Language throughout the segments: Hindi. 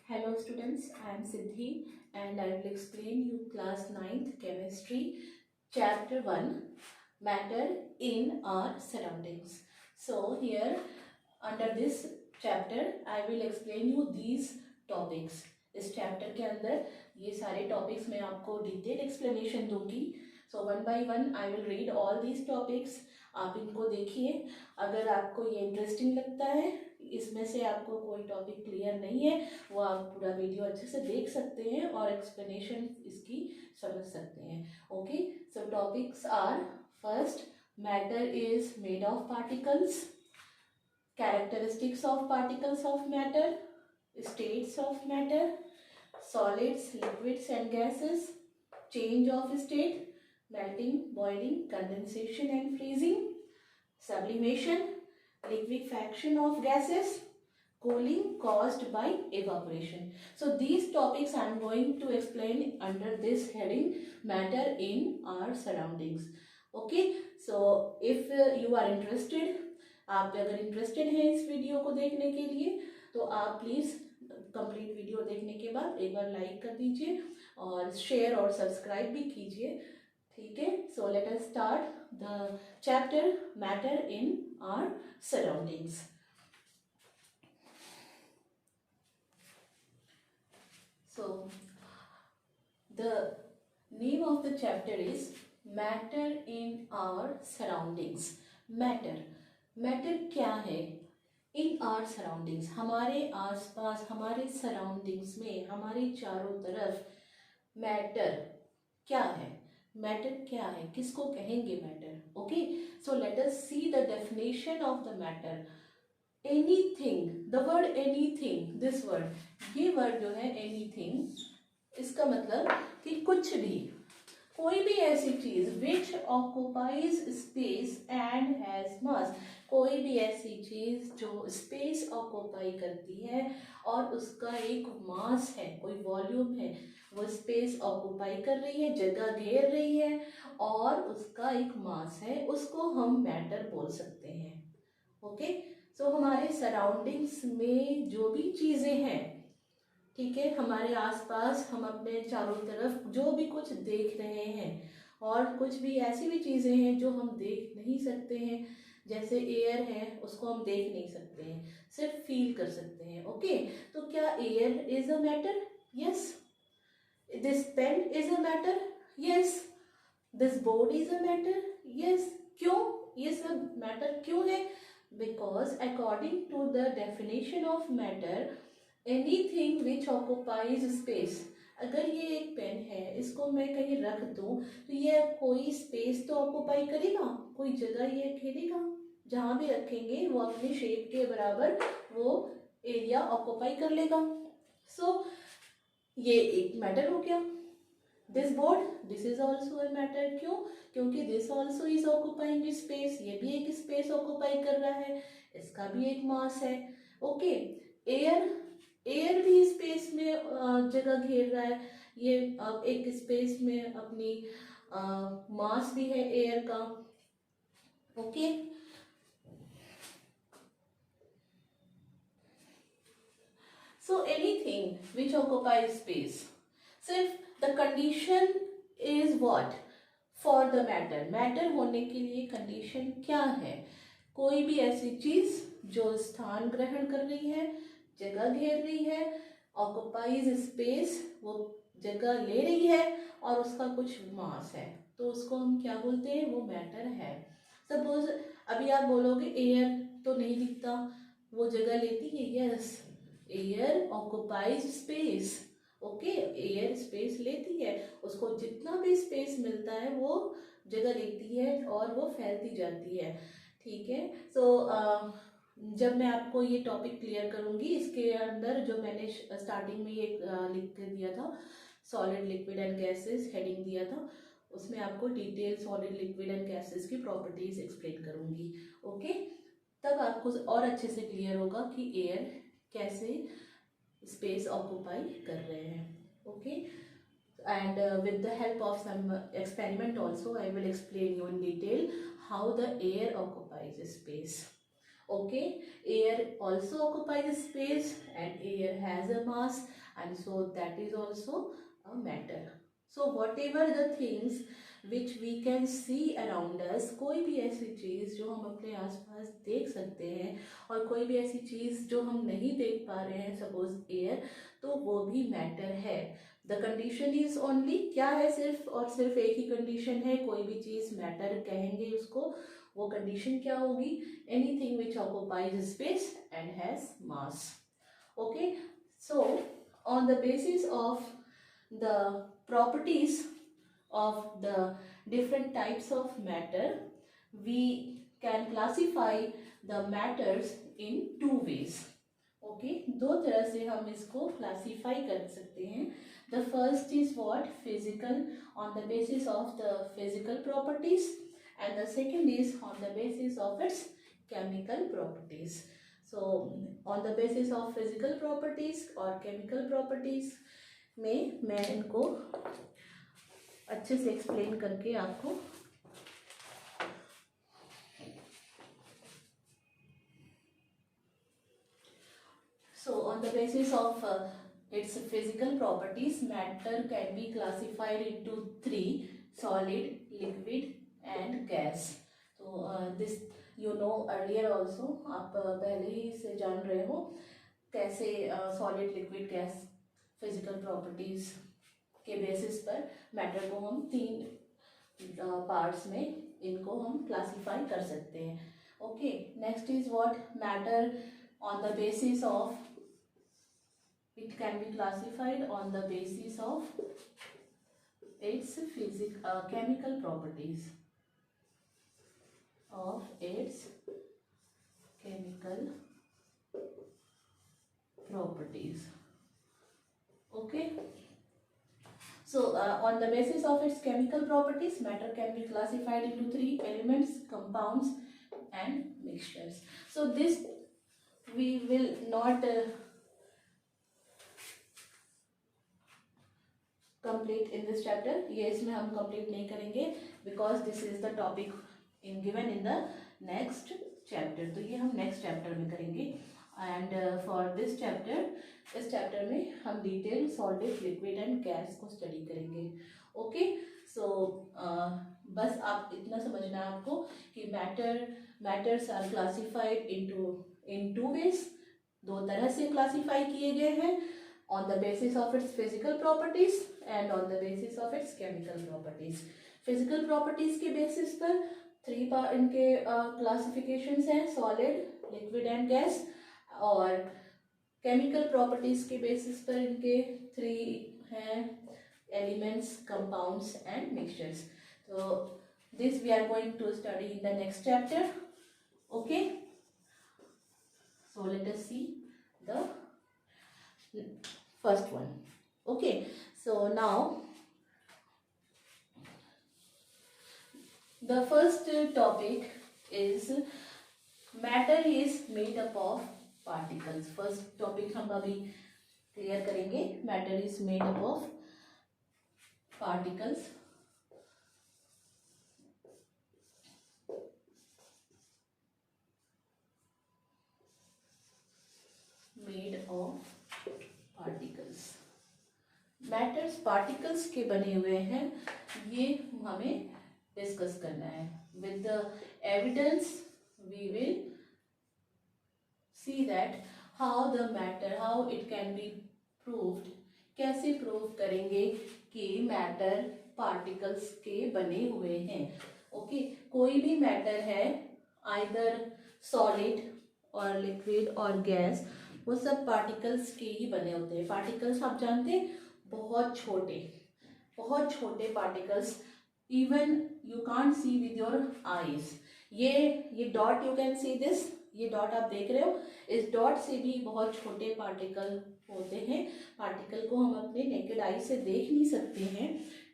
Hello students, I am Siddhi and I will explain you class 9th chemistry chapter 1 matter in our surroundings. So here under this chapter I will explain you these topics. इस चैप्टर के अंदर ये सारे टॉपिक्स मैं आपको डिटेल एक्सप्लेनेशन दूंगी. So one by one I will read all these topics. आप इनको देखिए. अगर आपको ये इंटरेस्टिंग लगता है, इसमें से आपको कोई टॉपिक क्लियर नहीं है, वो आप पूरा वीडियो अच्छे से देख सकते हैं और एक्सप्लेनेशन इसकी समझ सकते हैं. Okay, so topics are first, matter is made of particles, characteristics of particles of matter, states of matter, solids, liquids and gases, change of state, melting, boiling, condensation and freezing, sublimation, liquefaction of gases, cooling caused by evaporation. So these topics I am going to explain under this heading, matter in our surroundings. Okay, so if you are interested, आप अगर इंटरेस्टेड हैं इस वीडियो को देखने के लिए, तो आप प्लीज़ कंप्लीट वीडियो देखने के बाद एक बार लाइक कर दीजिए और शेयर और सब्सक्राइब भी कीजिए. ठीक है, so let us start the chapter matter in our surroundings. So the name of the chapter is matter in our surroundings. Matter क्या है? इन आवर सराउंडिंग्स, हमारे आसपास, हमारे सराउंडिंग्स में, हमारे चारों तरफ मैटर क्या है? मैटर क्या है, किसको कहेंगे matter? Okay, so let us see the definition of the matter. Anything, the word anything, this word, ये वर्ड जो है एनीथिंग, इसका मतलब कि कुछ भी, कोई भी ऐसी चीज which occupies space and has mass, कोई भी ऐसी चीज जो स्पेस ऑक्युपाई करती है और उसका एक मास है, कोई वॉल्यूम है, वो स्पेस ऑक्युपाई कर रही है, जगह घेर रही है और उसका एक मास है, उसको हम मैटर बोल सकते हैं. ओके, सो हमारे सराउंडिंग्स में जो भी चीजें हैं, ठीक है, हमारे आसपास, हम अपने चारों तरफ जो भी कुछ देख रहे हैं, और कुछ भी ऐसी भी चीज़ें हैं जो हम देख नहीं सकते हैं, जैसे एयर है, उसको हम देख नहीं सकते हैं, सिर्फ फील कर सकते हैं. ओके, तो क्या air is a matter? Yes. This pen is a matter? Yes. This board is a matter? Yes. क्यों ये सब मैटर क्यों है? Because according to the definition of matter, anything which occupies space. अगर ये एक पेन है, इसको मैं कहीं रख दूं तो ये कोई स्पेस तो ऑक्युपाई करेगा, कोई जगह ये घेरेगा. जहां भी रखेंगे वो अपने शेप के बराबर वो एरिया ऑक्युपाई कर लेगा. सो ये एक मैटर हो गया. This board, this is also a matter. क्यों? क्योंकि this also is occupying space, ये भी एक स्पेस ऑक्युपाई कर रहा है, इसका भी एक मास है. ओके, एयर भी स्पेस में जगह घेर रहा है, ये एक स्पेस में अपनी मास भी है एयर का. Okay, so anything which occupies space. सिर्फ the condition is what for the matter. Matter होने के लिए कंडीशन क्या है? कोई भी ऐसी चीज जो स्थान ग्रहण कर रही है, जगह घेर रही है, ऑक्युपाइज स्पेस, वो जगह ले रही है और उसका कुछ मास है, तो उसको हम क्या बोलते हैं? वो मैटर है. सपोज अभी आप बोलोगे एयर तो नहीं दिखता, वो जगह लेती है. Yes, air occupies space. Okay, air space लेती है, उसको जितना भी स्पेस मिलता है वो जगह लेती है और वो फैलती जाती है. ठीक है, सो जब मैं आपको ये टॉपिक क्लियर करूंगी, इसके अंदर जो मैंने स्टार्टिंग में ये लिख के दिया था, solid, liquid and gases heading दिया था, उसमें आपको detail solid, liquid and gases की प्रॉपर्टीज एक्सप्लेन करूंगी. ओके, तब आपको और अच्छे से क्लियर होगा कि एयर कैसे स्पेस ऑक्युपाई कर रहे हैं. Okay, and with the help of some experiment also I will explain you in detail how the air occupies space. Okay, air also occupies space and air has a mass, and so that is also a matter. So whatever the things which we can see around us, कोई भी ऐसी चीज़ जो हम अपने आसपास देख सकते हैं और कोई भी ऐसी चीज़ जो हम नहीं देख पा रहे हैं, सपोज एयर, तो वो भी मैटर है. द कंडीशन इज ओनली, क्या है, सिर्फ और सिर्फ एक ही कंडीशन है, कोई भी चीज़ मैटर कहेंगे उसको, वो कंडीशन क्या होगी, anything which occupies space and has mass. Okay, so on the basis of the properties of the different types of matter, we can classify the matters in two ways. Okay, दो तरह से हम इसको classify कर सकते हैं. The first is what, physical, on the basis of the physical properties, and the second is on the basis of its chemical properties. So on the basis of physical properties और chemical properties में मैं इनको अच्छे से एक्सप्लेन करके आपको so on the basis of its physical properties, matter can be classified into three: solid, liquid and gas. तो this you know earlier also, आप पहले ही से जान रहे हो कैसे solid, liquid, gas physical properties के बेसिस पर मैटर को हम तीन पार्ट्स में इनको हम क्लासीफाई कर सकते हैं. Okay, next is what, matter on the basis of, it can be classified on the basis of its chemical properties, of its chemical properties. Okay, so on the basis of its chemical properties, matter can be classified into three elements: compounds and mixtures. So this we will not complete in this chapter. ये इसमें हम complete नहीं करेंगे because this is the topic given in the next chapter. तो ये हम next chapter में करेंगे. And for this chapter, इस chapter में हम detail solid, liquid and gas को study करेंगे. Okay, so बस आप इतना समझना है आपको कि matters are classified in two ways. दो तरह से classify किए गए हैं, on the basis of its physical properties and on the basis of its chemical properties. Physical properties के basis पर three इनके classifications हैं: solid, liquid and gas. और chemical properties के basis पर इनके three हैं: elements, compounds and mixtures. So this we are going to study in the next chapter. Okay, so let us see the first one. Okay, so now the first topic is matter is made up of particles. First topic हम अभी clear करेंगे. Matter is made up of particles. Made of particles. Matters particles के बने हुए हैं, ये हमें डिस्कस करना है. With the evidence we will see that how the matter, how it can be proved, कैसे प्रूव करेंगे कि मैटर पार्टिकल्स के बने हुए हैं. ओके, कोई भी मैटर है, आइदर सॉलिड और लिक्विड और गैस, वो सब पार्टिकल्स के ही बने होते हैं. पार्टिकल्स आप जानते हैं, बहुत छोटे particles, even you can't see with your eyes. ये dot, you can see this, ये डॉट आप देख रहे हो, इस डॉट से भी बहुत छोटे पार्टिकल होते हैं. पार्टिकल को हम अपने नेकेड आई से देख नहीं सकते हैं,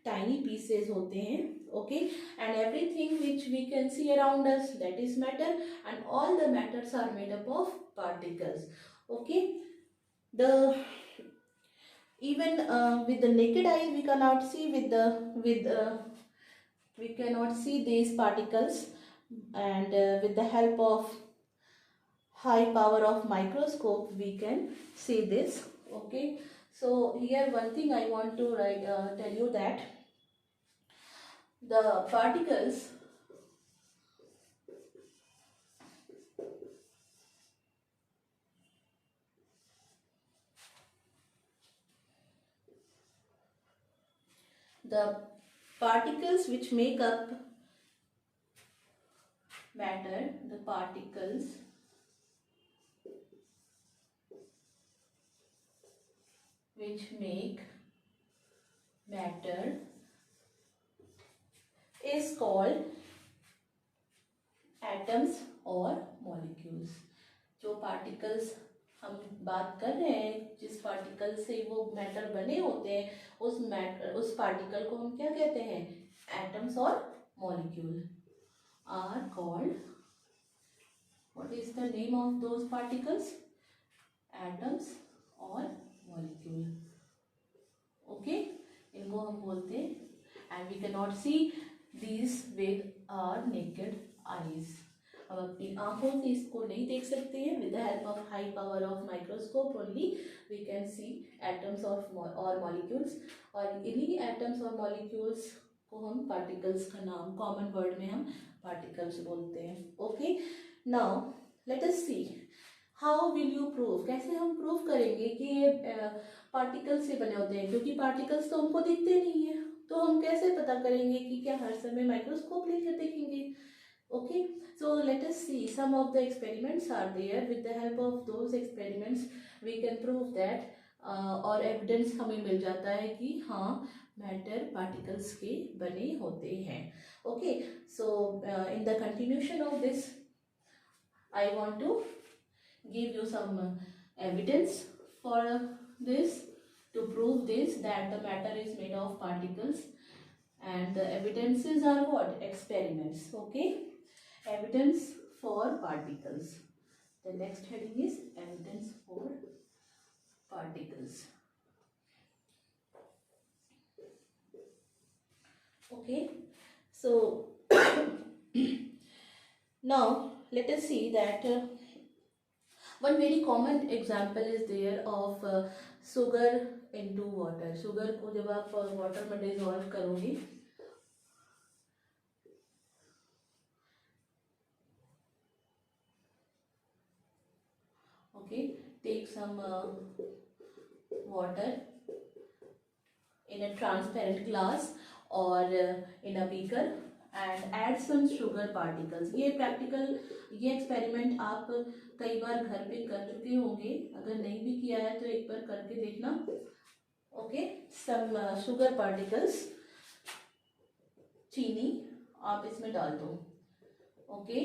टाइनी पीसेस होते हैं. Okay, and everything which we can see around us, that is matter, and all the matters are made up of particles. Okay, even with the naked eye we cannot see we cannot see these particles, and with the help of high power of microscope we can see this. Okay, so here one thing I want to tell you that the particles which make up matter, the particles which make matter is called atoms और molecules. जो particles हम बात कर रहे हैं, जिस पार्टिकल से वो मैटर बने होते हैं, उस पार्टिकल को हम क्या कहते हैं? एटम्स और molecule are called, what is the name of those particles? Atoms और मॉलिक्यूल. ओके, इनको हम बोलते हैं, and we can not see these with our naked eyes. हम अपनी आंखों से इसको नहीं देख सकते हैं. With the help of high power of microscope only we can see atoms और मॉलिक्यूल्स. और इन्हीं एटम्स और मॉलिक्यूल्स को हम पार्टिकल्स का नाम, कॉमन वर्ड में हम पार्टिकल्स बोलते हैं. Okay, now let us see how will you prove. कैसे हम प्रूव करेंगे कि ये पार्टिकल्स से बने होते हैं, क्योंकि पार्टिकल्स तो हमको दिखते नहीं है. तो हम कैसे पता करेंगे कि क्या हर समय माइक्रोस्कोप लेकर देखेंगे? Okay, so let us see some of the experiments are there. With the help of those experiments we can prove that और evidence हमें मिल जाता है कि हाँ matter particles के बने होते हैं. Okay, so in the continuation of this I want to give you some evidence for this, to prove this, that the matter is made of particles, and the evidences are what? Experiments. Okay, evidence for particles. The next heading is evidence for particles. Okay, so now let us see that one very common example is there of sugar into water. sugar को जब आप water में dissolve करोगे, okay, take some water in a transparent glass or in a beaker and add some sugar particles. ये एक्सपेरिमेंट आप कई बार घर पे कर चुके होंगे. अगर नहीं भी किया है तो एक बार करके देखना. ओके, सम शुगर पार्टिकल्स, चीनी आप इसमें डाल दो. Okay,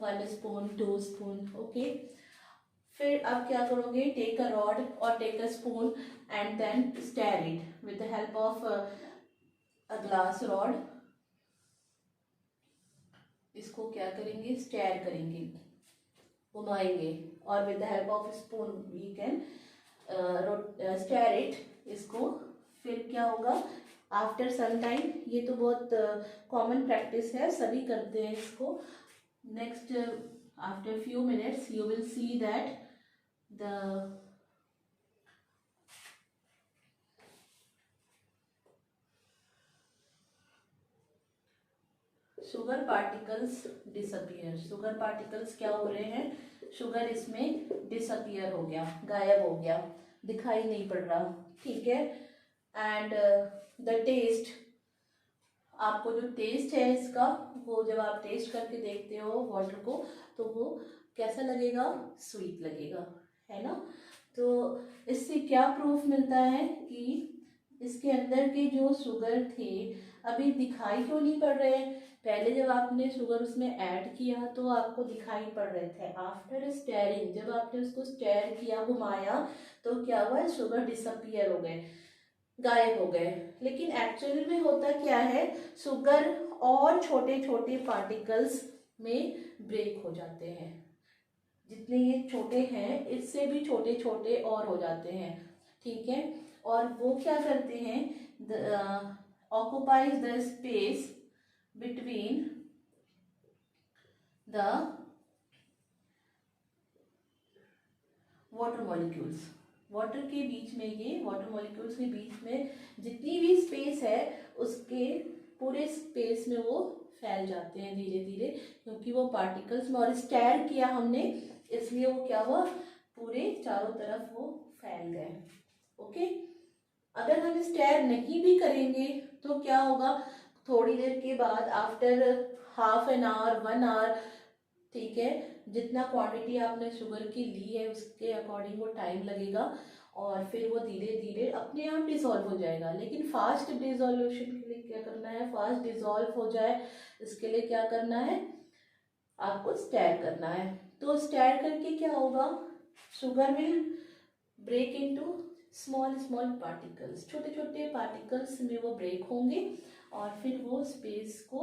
1 spoon 2 spoon. ओके, फिर आप क्या करोगे? टेक अ रॉड और take a spoon and then stir it with the help of a glass rod. इसको क्या करेंगे? स्टेयर करेंगे, घुमाएंगे, और with the help of spoon we can stir it. इसको फिर क्या होगा? आफ्टर सम टाइम, ये तो बहुत कॉमन प्रैक्टिस है, सभी करते हैं इसको. Next, after few minutes you will see that the sugar particles disappear. Sugar particles क्या हो रहे हैं? शुगर इसमें डिसअपियर हो गया, गायब हो गया, दिखाई नहीं पड़ रहा. ठीक है, एंड द टेस्ट, आपको जो टेस्ट है इसका, वो जब आप टेस्ट करके देखते हो वाटर को, तो वो कैसा लगेगा? स्वीट लगेगा, है ना. तो इससे क्या प्रूफ मिलता है कि इसके अंदर के जो शुगर थे अभी दिखाई क्यों नहीं पड़ रहे हैं? पहले जब आपने शुगर उसमें ऐड किया तो आपको दिखाई पड़ रहे थे. आफ्टर स्टेयरिंग, जब आपने उसको स्टेयर किया, घुमाया, तो क्या हुआ? शुगर डिसअपियर हो गए, गायब हो गए. लेकिन एक्चुअली में होता क्या है? शुगर और छोटे छोटे पार्टिकल्स में ब्रेक हो जाते हैं. जितने ये छोटे हैं इससे भी छोटे छोटे और हो जाते हैं. ठीक है, और वो क्या करते हैं? Occupies the space between the water molecules. Water के बीच में, ये वाटर मॉलिक्यूल्स के बीच में जितनी भी स्पेस है उसके पूरे स्पेस में वो फैल जाते हैं धीरे धीरे, क्योंकि वो पार्टिकल्स में, और स्टैर किया हमने इसलिए वो क्या हुआ, पूरे चारों तरफ वो फैल गए। ओके, अगर हम स्टैर नहीं भी करेंगे तो क्या होगा, थोड़ी देर के बाद after half an hour, 1 hour, ठीक है, जितना क्वांटिटी आपने शुगर की ली है उसके अकॉर्डिंग वो टाइम लगेगा, और फिर वो धीरे धीरे अपने आप डिसॉल्व हो जाएगा। लेकिन फास्ट डिसॉल्यूशन के लिए क्या करना है, फास्ट डिसॉल्व हो जाए इसके लिए क्या करना है, आपको स्टैर करना है। तो स्टैर करके क्या होगा, sugar will break into small small particles, छोटे छोटे पार्टिकल्स में वो ब्रेक होंगे और फिर वो स्पेस को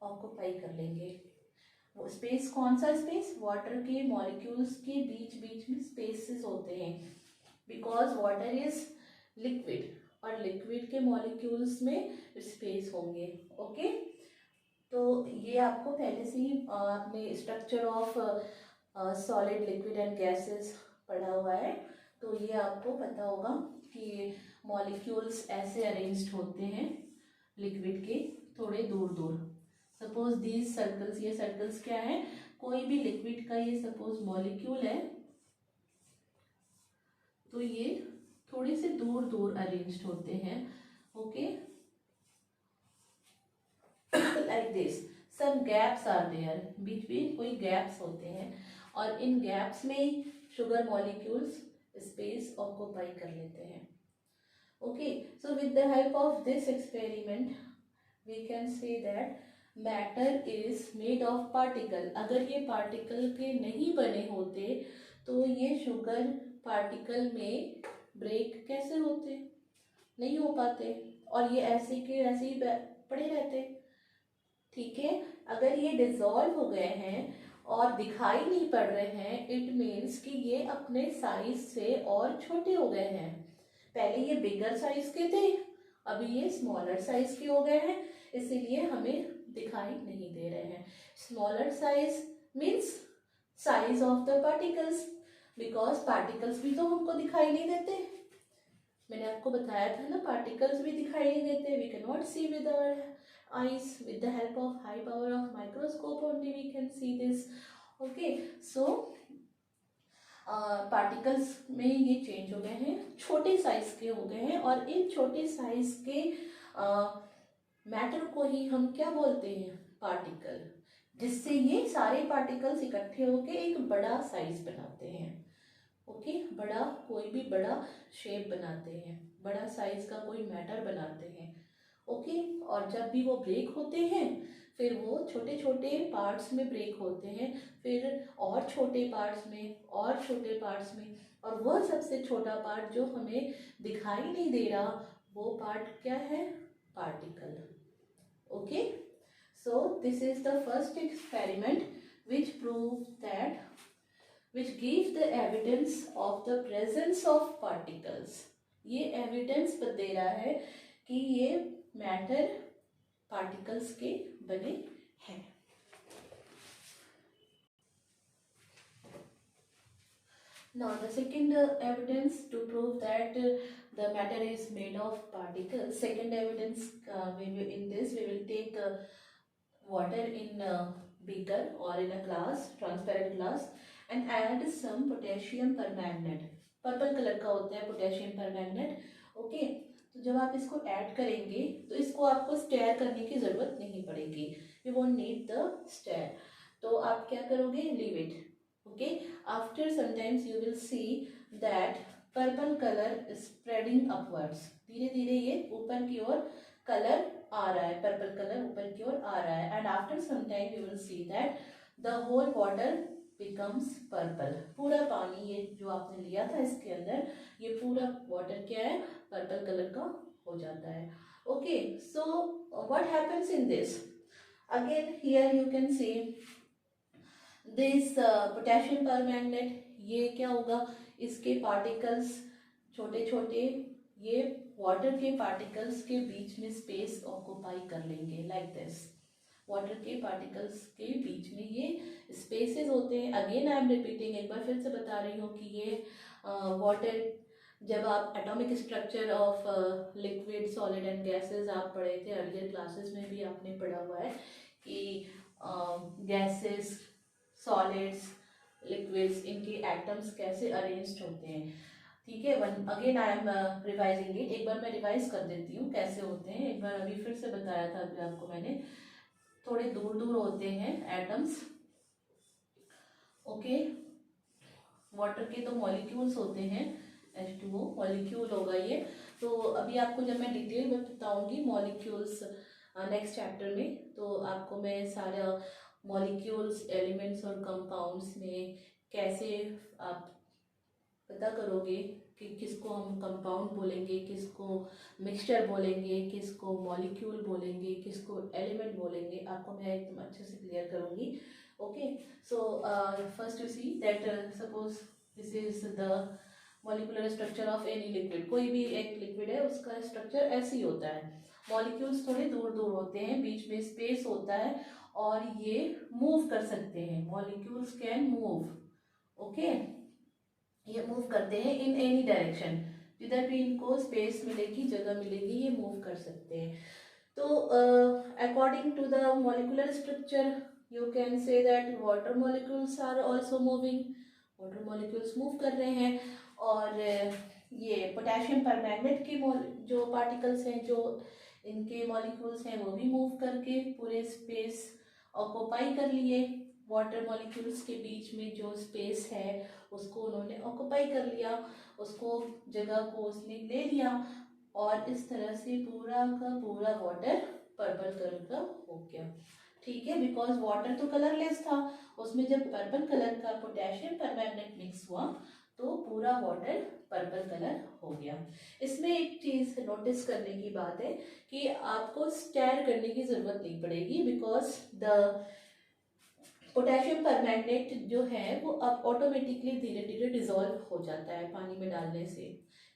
ऑक्यूपाई कर लेंगे। वो स्पेस कौन सा स्पेस, वाटर के मॉलिक्यूल्स के बीच बीच में स्पेसेस होते हैं, बिकॉज वाटर इज लिक्विड और लिक्विड के मॉलिक्यूल्स में स्पेस होंगे। ओके, तो ये आपको पहले से ही आपने structure of solid, liquid and gases पढ़ा हुआ है, तो ये आपको पता होगा कि मॉलिक्यूल्स ऐसे अरेंज्ड होते हैं लिक्विड के थोड़े दूर दूर। सपोज दीज सर्कल्स, ये सर्कल्स क्या है, कोई भी लिक्विड का ये सपोज मॉलिक्यूल है तो ये थोड़े से दूर दूर अरेंज्ड होते हैं। Okay, like this, some gaps are there, बीच में कोई गैप्स होते हैं और इन गैप्स में शुगर मॉलिक्यूल्स स्पेस ऑक्यूपाई कर लेते हैं। Okay, so with the help of this experiment we can say that matter is made of particle. अगर ये पार्टिकल के नहीं बने होते तो ये शुगर पार्टिकल में ब्रेक कैसे होते, नहीं हो पाते, और ये ऐसे के ऐसे ही पड़े रहते। ठीक है, अगर ये डिसॉल्व हो गए हैं और दिखाई नहीं पड़ रहे हैं, इट मीन्स कि ये अपने साइज से और छोटे हो गए हैं। पहले ये बिगर साइज के थे, अभी ये स्मॉलर साइज के हो गए हैं, इसीलिए हमें दिखाई नहीं दे रहे हैं। Smaller size means size of the particles, because particles भी तो हमको दिखाई नहीं देते। मैंने आपको बताया था ना, पार्टिकल्स भी दिखाई नहीं देते, we can not see with our eyes, with the help of high power of microscope only we can see this. Okay, so particles में ये चेंज हो गए हैं, छोटे साइज के हो गए हैं, और इन छोटे साइज के मैटर को ही हम क्या बोलते हैं, पार्टिकल, जिससे ये सारे पार्टिकल्स इकट्ठे होकर एक बड़ा साइज बनाते हैं। ओके, बड़ा, कोई भी बड़ा शेप बनाते हैं, बड़ा साइज का कोई मैटर बनाते हैं। ओके, और जब भी वो ब्रेक होते हैं फिर वो छोटे छोटे पार्ट्स में ब्रेक होते हैं, फिर और छोटे पार्ट्स में और छोटे पार्ट्स में, और वह सबसे छोटा पार्ट जो हमें दिखाई नहीं दे रहा वो पार्ट क्या है, particle. Okay, so this is the first experiment which prove that, which gives the evidence of the presence of particles। ये एविडेंस दे रहा है कि ये मैटर पार्टिकल्स के बने हैं। Now the second evidence to prove that the matter is made of particles, second evidence in this we will take water in a beaker or in a glass, transparent glass, and add some potassium permanganate। Purple colour का होता है पोटेशियम परमैंगनेट। ओके, तो जब आप इसको ऐड करेंगे तो इसको आपको स्टेयर करने की ज़रूरत नहीं पड़ेगी, you won't need the stir. तो आप क्या करोगे, leave it. Okay, after sometimes you will see that purple colour spreading upwards, धीरे धीरे ये ऊपर की ओर कलर आ रहा है, पर्पल कलर ऊपर की ओर आ रहा है, and after some time you will see that the whole water becomes purple. पूरा पानी ये जो आपने लिया था इसके अंदर, ये पूरा वाटर क्या है, पर्पल कलर का हो जाता है। Okay, so what happens in this, again here you can see this potassium permanganate, ये क्या होगा, इसके पार्टिकल्स छोटे छोटे ये वाटर के पार्टिकल्स के बीच में स्पेस ऑक्यूपाई कर लेंगे, लाइक दिस। वाटर के पार्टिकल्स के बीच में ये स्पेसेस होते हैं। अगेन आई एम रिपीटिंग, एक बार फिर से बता रही हूँ कि ये वाटर, जब आप atomic structure of liquid solid and gases आप पढ़े थे अर्लियर क्लासेस में भी आपने पढ़ा हुआ है कि गैसेस, सॉलिड्स, लिक्विड्स, इनके एटम्स कैसे अरेंज्ड होते हैं। ठीक है, one again I am revising it, एक बार मैं रिवाइज कर देती हूँ कैसे होते हैं। एक बार अभी फिर से बताया था अभी आपको मैंने, थोड़े दूर दूर होते हैं एटम्स। ओके, वाटर के तो मॉलिक्यूल्स होते हैं, H2O मॉलिक्यूल होगा ये। तो अभी आपको जब मैं डिटेल में बताऊंगी मॉलिक्यूल्स नेक्स्ट चैप्टर में, तो आपको मैं सारा मॉलिक्यूल्स, एलिमेंट्स और कंपाउंड्स में कैसे आप पता करोगे कि किसको हम कंपाउंड बोलेंगे, किसको मिक्सचर बोलेंगे, किसको मॉलिक्यूल बोलेंगे, किसको एलिमेंट बोलेंगे, आपको मैं एकदम अच्छे से क्लियर करूँगी। Okay, so first you see that suppose this is the molecular structure of any liquid. कोई भी एक लिक्विड है उसका स्ट्रक्चर ऐसे ही होता है। मॉलिक्यूल्स थोड़े दूर दूर होते हैं, बीच में स्पेस होता है और ये मूव कर सकते हैं। मॉलिक्यूल्स कैन मूव, ओके, ये मूव करते हैं इन एनी डायरेक्शन, जिधर भी इनको स्पेस मिलेगी, जगह मिलेगी, ये मूव कर सकते हैं। तो according to the molecular structure you can say that water molecules are also moving, water molecules move कर रहे हैं। और ये पोटेशियम परमैंगनेट के जो पार्टिकल्स हैं, जो इनके मॉलिक्यूल्स हैं, वो भी मूव करके पूरे स्पेस ऑक्यूपाई कर लिए। वाटर मॉलिक्यूल्स के बीच में जो स्पेस है उसको उन्होंने ऑक्यूपाई कर लिया, उसको जगह को उसने ले लिया और इस तरह से पूरा का पूरा वाटर पर्पल कलर का हो गया। ठीक है, बिकॉज वाटर तो कलरलेस था, उसमें जब पर्पल कलर का पोटेशियम परमैंगनेट मिक्स हुआ तो पूरा वाटर पर्पल कलर हो गया। इसमें एक चीज नोटिस करने की बात है कि आपको स्टेर करने की जरूरत नहीं पड़ेगी, बिकॉज द पोटेशियम परमैंगनेट जो है वो अब ऑटोमेटिकली धीरे धीरे डिजोल्व हो जाता है पानी में डालने से।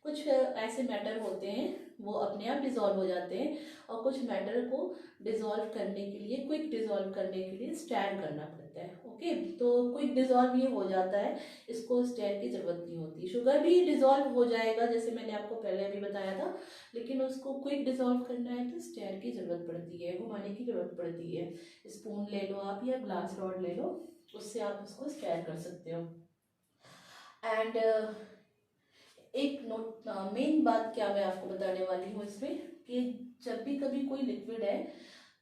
कुछ ऐसे मैटर होते हैं वो अपने आप डिजोल्व हो जाते हैं, और कुछ मैटर को डिजोल्व करने के लिए, क्विक डिजोल्व करने के लिए स्टेर करना पड़ता है। ओके, तो क्विक डिजोल्व ये हो जाता है, इसको स्टेर की जरूरत नहीं होती। शुगर भी डिजोल्व हो जाएगा जैसे मैंने आपको पहले भी बताया था, लेकिन उसको क्विक डिजोल्व करना है तो स्टेर की जरूरत पड़ती है, घुमाने की जरूरत पड़ती है। स्पून ले लो आप या ग्लास रॉड ले लो, उससे आप उसको स्टेर कर सकते हो। एंड एक नोट मेन बात क्या मैं आपको बताने वाली हूँ इसमें, कि जब भी कभी कोई लिक्विड है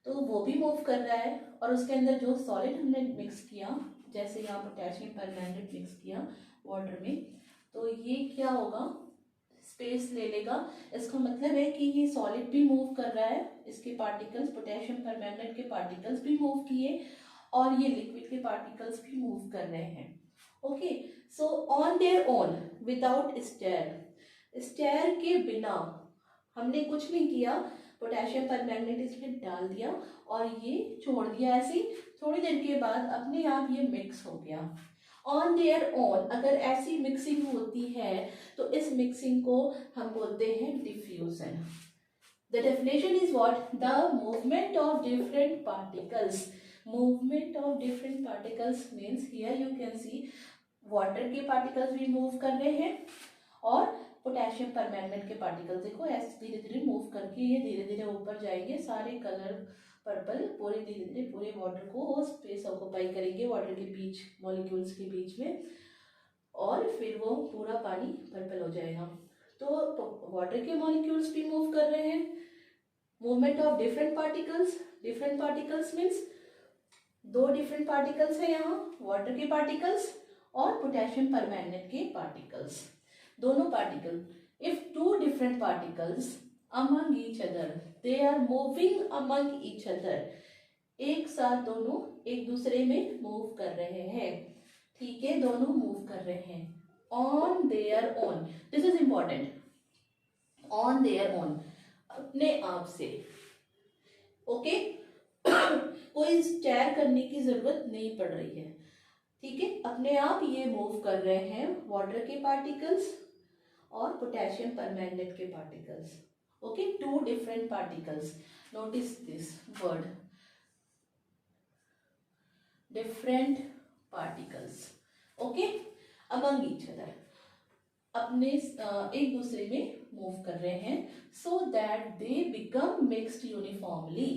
तो वो भी मूव कर रहा है, और उसके अंदर जो सॉलिड हमने मिक्स किया, जैसे यहाँ पोटेशियम परमैंगनेट मिक्स किया वाटर में, तो ये क्या होगा, स्पेस ले लेगा। इसका मतलब है कि ये सॉलिड भी मूव कर रहा है, इसके पार्टिकल्स, पोटेशियम परमैंगनेट के पार्टिकल्स भी मूव किए, और ये लिक्विड के पार्टिकल्स भी मूव कर रहे हैं। Okay, so on their own without stir, stir के बिना हमने कुछ नहीं किया, पोटेशियम परमैंगनेट इसमें डाल दिया और ये छोड़ दिया ऐसे ही, थोड़ी देर के बाद अपने आप ये मिक्स हो गया ऑन देयर ओन। अगर ऐसी मिक्सिंग होती है तो इस मिक्सिंग को हम बोलते हैं diffusion. The definition is what, the movement of different particles. Movement of different particles means here you can C water के पार्टिकल्स भी मूव कर रहे हैं और पोटेशियम परमैंगनेट के पार्टिकल्स देखो ऐसे धीरे धीरे मूव करके ये धीरे धीरे ऊपर जाएंगे, सारे कलर पर्पल पूरे धीरे धीरे पूरे वाटर को स्पेस ऑक्यूपाई करेंगे वाटर के बीच, मॉलिक्यूल्स के बीच में, और फिर वो पूरा पानी पर्पल हो जाएगा। तो वाटर के मॉलिक्यूल्स भी मूव कर रहे हैं। Movement of different particles, different particles means दो डिफरेंट पार्टिकल्स है यहाँ, वाटर के पार्टिकल्स और पोटेशियम परमैंगनेट के पार्टिकल्स, दोनों particle. If two different particles among each other, they are moving among each other, एक साथ दोनों एक दूसरे में मूव कर रहे हैं। ठीक है, दोनों मूव कर रहे हैं on their own, this is important, on their own, अपने आप से। ओके, कोई स्टेयर करने की जरूरत नहीं पड़ रही है। ठीक है, अपने आप ये मूव कर रहे हैं वाटर के पार्टिकल्स और पोटेशियम परमैंगनेट के particles. Okay, two different particles, notice this word, different particles, okay, among each other, अपने एक दूसरे में मूव कर रहे हैं, so that they become mixed uniformly.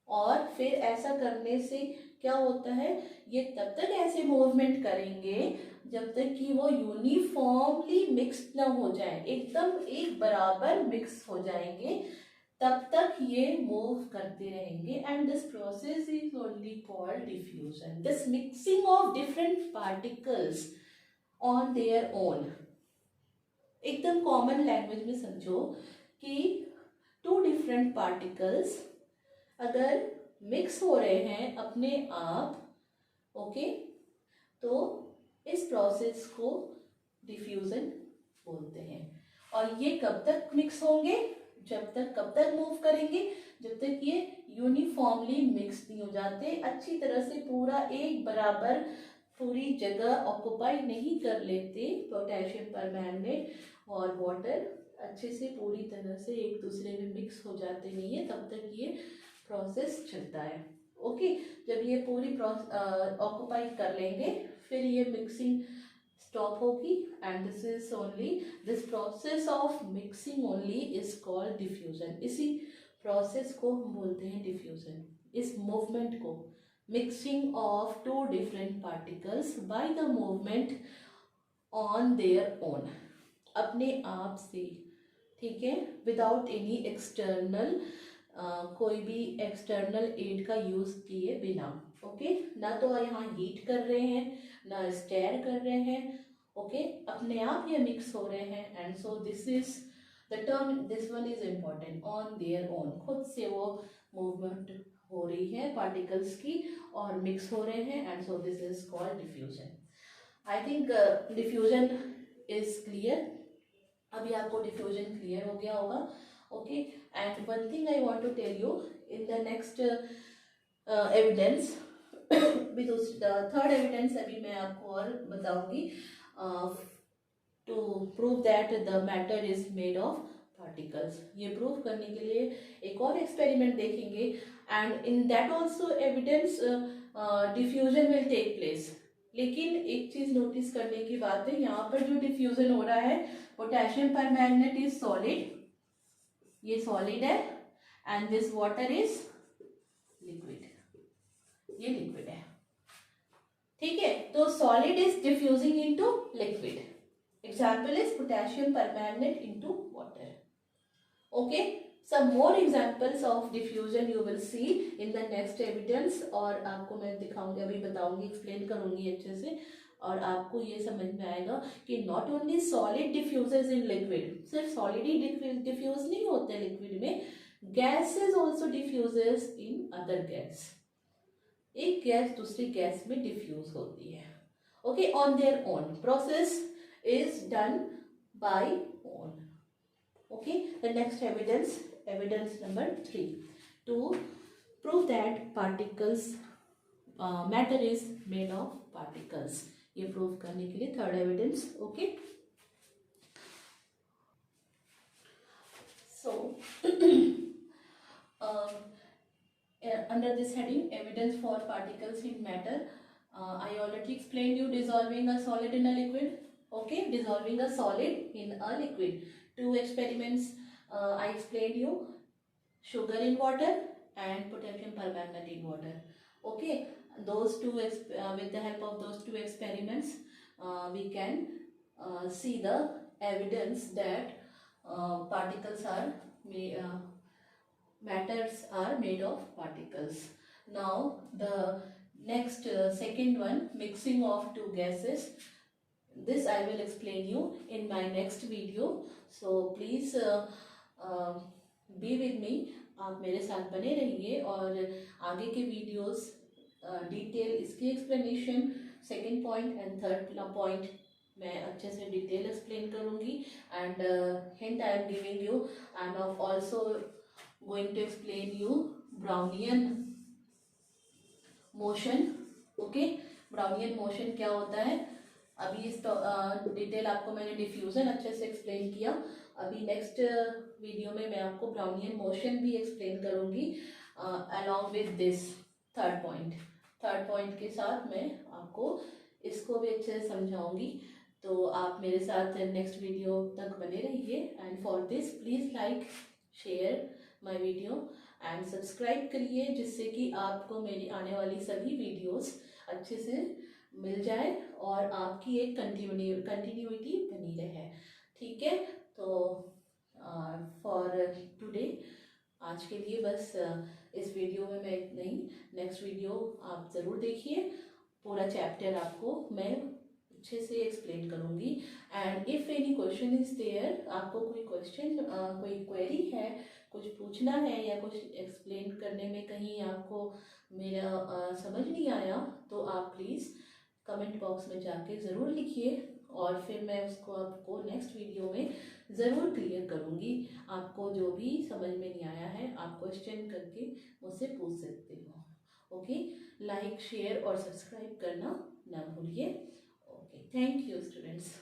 और फिर ऐसा करने से क्या होता है, ये तब तक ऐसे मूवमेंट करेंगे जब तक कि वो यूनिफॉर्मली मिक्स ना हो जाए, एकदम एक बराबर मिक्स हो जाएंगे, तब तक ये मूव करते रहेंगे. And this process is only called diffusion. This mixing of different particles on their own. एकदम कॉमन लैंग्वेज में समझो कि टू डिफरेंट पार्टिकल्स अगर मिक्स हो रहे हैं अपने आप, ओके, तो इस प्रोसेस को डिफ्यूजन बोलते हैं. और ये कब तक मिक्स होंगे, कब तक मूव करेंगे, जब तक ये यूनिफॉर्मली मिक्स नहीं हो जाते, अच्छी तरह से पूरा एक बराबर पूरी जगह ऑक्युपाई नहीं कर लेते. पोटेशियम परमैंगनेट और वाटर अच्छे से पूरी तरह से एक दूसरे में मिक्स हो जाते नहीं है, तब तक ये प्रोसेस चलता है. ओके, जब ये पूरी ऑक्युपाई कर लेंगे फिर ये मिक्सिंग स्टॉप होगी. And this process of mixing only is called diffusion. इसी प्रोसेस को हम बोलते हैं डिफ्यूजन. इस मूवमेंट को, mixing of two different particles by the movement on their own, अपने आप से, ठीक है, विदाउट एनी एक्सटर्नल, कोई भी एक्सटर्नल एड का यूज किए बिना. ओके, ना तो यहाँ हीट कर रहे हैं ना स्टेयर कर रहे हैं. ओके, अपने आप ये मिक्स हो रहे हैं. And so this is the term, this one is important, on their own. खुद से वो मूवमेंट हो रही है पार्टिकल्स की और मिक्स हो रहे हैं. And so this is called diffusion. I think diffusion is clear. अभी आपको डिफ्यूजन क्लियर हो गया होगा. Okay, and one thing I want to tell you, in the next evidence, third evidence अभी मैं आपको और बताऊंगी to prove that the matter is made of particles. ये प्रूव करने के लिए एक और एक्सपेरिमेंट देखेंगे. And in that also evidence diffusion will take place. लेकिन एक चीज नोटिस करने की बात है, यहाँ पर जो डिफ्यूजन हो रहा है, पोटेशियम परमैंगनेट इज सॉलिड, ये सॉलिड है, and this water is liquid, ये लिक्विड है. ठीक है, तो solid is diffusing into liquid. Example is potassium permanganate into water. Okay, some more examples of diffusion you will see in the next evidence. और आपको मैं दिखाऊंगी, अभी बताऊंगी, एक्सप्लेन करूंगी अच्छे से, और आपको ये समझ में आएगा कि not only solid diffuses in liquid, सिर्फ सॉलिड ही डिफ्यूज नहीं होते लिक्विड में, gases also diffuses in other gas. एक गैस दूसरी गैस में डिफ्यूज होती है. Okay, on their own. Process is done by own. Okay, the next evidence number 3, to prove that particles, matter is made of particles. ये प्रूव करने के लिए third evidence. Okay, so under this heading, evidence for particles in matter, I already explained you dissolving a solid in a liquid. Okay, dissolving a solid in a liquid. Two experiments I explained you, sugar in water and potassium permanganate in water. Okay, those two with the help of those two experiments we can see the evidence that particles are matters are made of particles. Now the next second one, mixing of two gases, this I will explain you in my next video. So please be with me. आप मेरे साथ बने रहिए और आगे के वीडियोस डिटेल इसकी explanation, second point and third point मैं अच्छे से डिटेल एक्सप्लेन करूँगी. And hint I am giving you, I am also going to explain you Brownian motion. Okay, Brownian motion क्या होता है, अभी इस डिटेल आपको मैंने डिफ्यूजन अच्छे से एक्सप्लेन किया. अभी नेक्स्ट वीडियो में मैं आपको ब्राउनियन मोशन भी एक्सप्लेन करूँगी along with this third point. Third point के साथ मैं आपको इसको भी अच्छे से समझाऊंगी। तो आप मेरे साथ नेक्स्ट वीडियो तक बने रहिए। And for this please like share my video and subscribe करिए, जिससे कि आपको मेरी आने वाली सभी वीडियोस अच्छे से मिल जाए और आपकी एक कंटिन्यूटी बनी रहे। ठीक है, तो फॉर टुडे आज के लिए बस इस वीडियो में मैं इतना ही। नेक्स्ट वीडियो आप ज़रूर देखिए, पूरा चैप्टर आपको मैं अच्छे से एक्सप्लेन करूँगी। And if any question is there, आपको कोई क्वेश्चन कोई क्वेरी है, कुछ पूछना है या कुछ एक्सप्लेन करने में कहीं आपको मेरा समझ नहीं आया, तो आप प्लीज़ कमेंट बॉक्स में जाके ज़रूर लिखिए और फिर मैं उसको आपको नेक्स्ट वीडियो में ज़रूर क्लियर करूँगी। आपको जो भी समझ में नहीं आया है आप क्वेश्चन करके मुझसे पूछ सकते हो। ओके, लाइक शेयर और सब्सक्राइब करना ना भूलिए। Okay, thank you students.